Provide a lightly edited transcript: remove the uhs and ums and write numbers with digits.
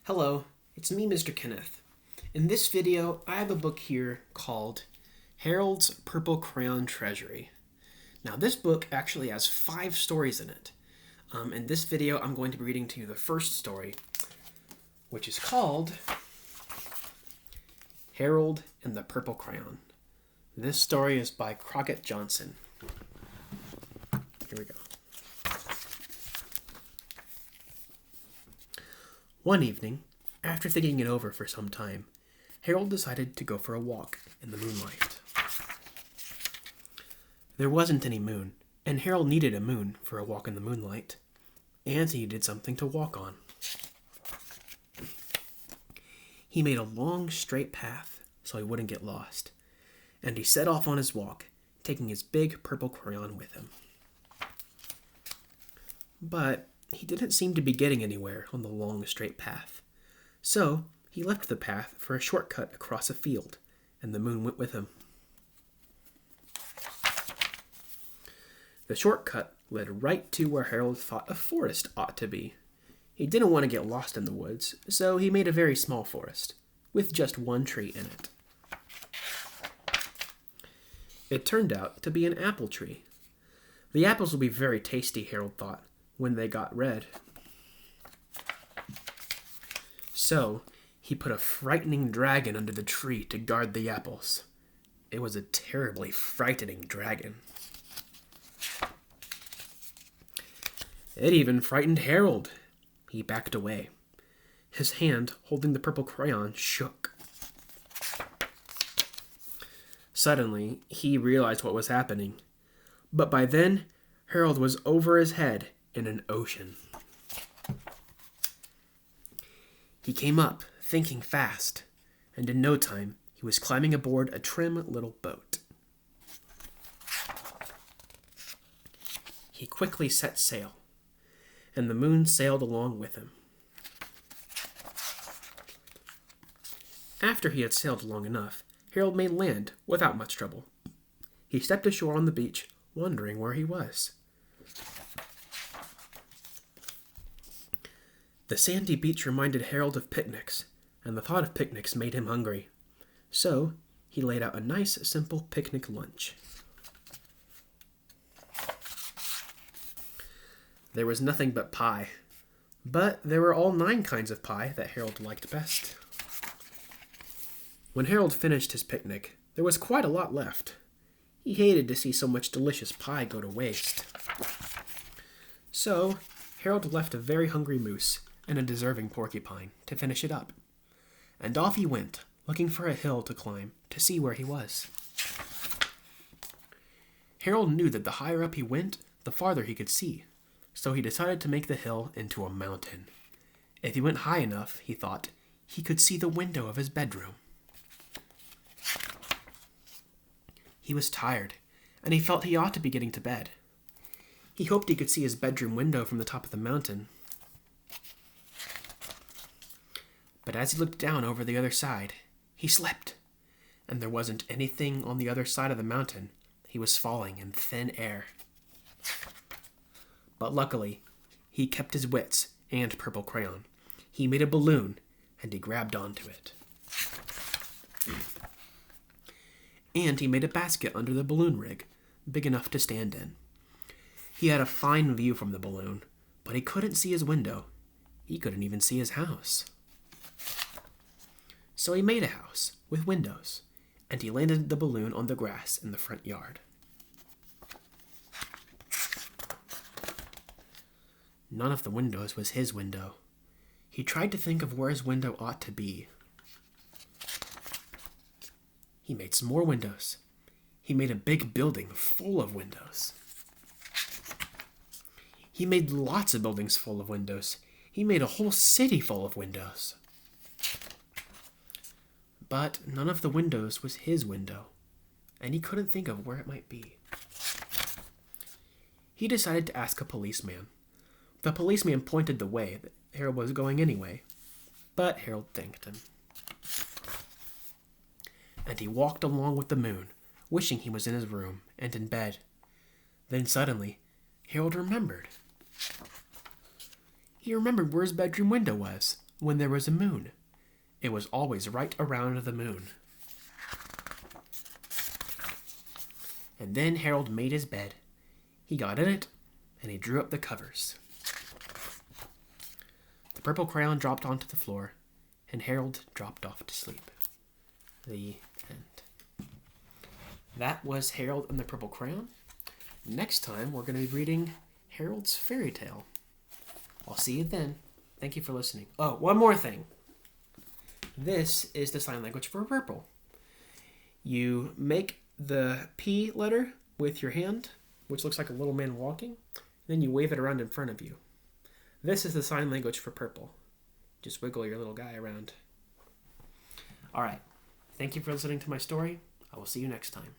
Hello, it's me, Mr. Kenneth. In this video, I have a book here called Harold's Purple Crayon Treasury. Now, this book actually has 5 stories in it. In this video, I'm going to be reading to you the first story, which is called Harold and the Purple Crayon. This story is by Crockett Johnson. Here we go. One evening, after thinking it over for some time, Harold decided to go for a walk in the moonlight. There wasn't any moon, and Harold needed a moon for a walk in the moonlight, and he needed something to walk on. He made a long, straight path so he wouldn't get lost, and he set off on his walk, taking his big purple crayon with him. But he didn't seem to be getting anywhere on the long, straight path. So he left the path for a shortcut across a field, and the moon went with him. The shortcut led right to where Harold thought a forest ought to be. He didn't want to get lost in the woods, so he made a very small forest, with just one tree in it. It turned out to be an apple tree. The apples would be very tasty, Harold thought, when they got red. So he put a frightening dragon under the tree to guard the apples. It was a terribly frightening dragon. It even frightened Harold. He backed away. His hand, holding the purple crayon, shook. Suddenly, he realized what was happening. But by then, Harold was over his head in an ocean. He came up, thinking fast, and in no time he was climbing aboard a trim little boat. He quickly set sail, and the moon sailed along with him. After he had sailed long enough, Harold made land without much trouble. He stepped ashore on the beach, wondering where he was. The sandy beach reminded Harold of picnics, and the thought of picnics made him hungry. So he laid out a nice, simple picnic lunch. There was nothing but pie, but there were all 9 kinds of pie that Harold liked best. When Harold finished his picnic, there was quite a lot left. He hated to see so much delicious pie go to waste. So Harold left a very hungry moose and a deserving porcupine to finish it up. And off he went, looking for a hill to climb to see where he was. Harold knew that the higher up he went, the farther he could see, so he decided to make the hill into a mountain. If he went high enough, he thought, he could see the window of his bedroom. He was tired, and he felt he ought to be getting to bed. He hoped he could see his bedroom window from the top of the mountain. But as he looked down over the other side, he slipped, and there wasn't anything on the other side of the mountain. He was falling in thin air. But luckily, he kept his wits and purple crayon. He made a balloon, and he grabbed onto it. And he made a basket under the balloon rig, big enough to stand in. He had a fine view from the balloon, but he couldn't see his window. He couldn't even see his house. So he made a house with windows, and he landed the balloon on the grass in the front yard. None of the windows was his window. He tried to think of where his window ought to be. He made some more windows. He made a big building full of windows. He made lots of buildings full of windows. He made a whole city full of windows. But none of the windows was his window, and he couldn't think of where it might be. He decided to ask a policeman. The policeman pointed the way that Harold was going anyway, but Harold thanked him. And he walked along with the moon, wishing he was in his room and in bed. Then suddenly, Harold remembered. He remembered where his bedroom window was, when there was a moon. It was always right around the moon. And then Harold made his bed. He got in it, and he drew up the covers. The purple crayon dropped onto the floor, and Harold dropped off to sleep. The end. That was Harold and the Purple Crayon. Next time, we're going to be reading Harold's Fairy Tale. I'll see you then. Thank you for listening. Oh, one more thing. This is the sign language for purple. You make the P letter with your hand, which looks like a little man walking. Then you wave it around in front of you. This is the sign language for purple. Just wiggle your little guy around. All right. Thank you for listening to my story. I will see you next time.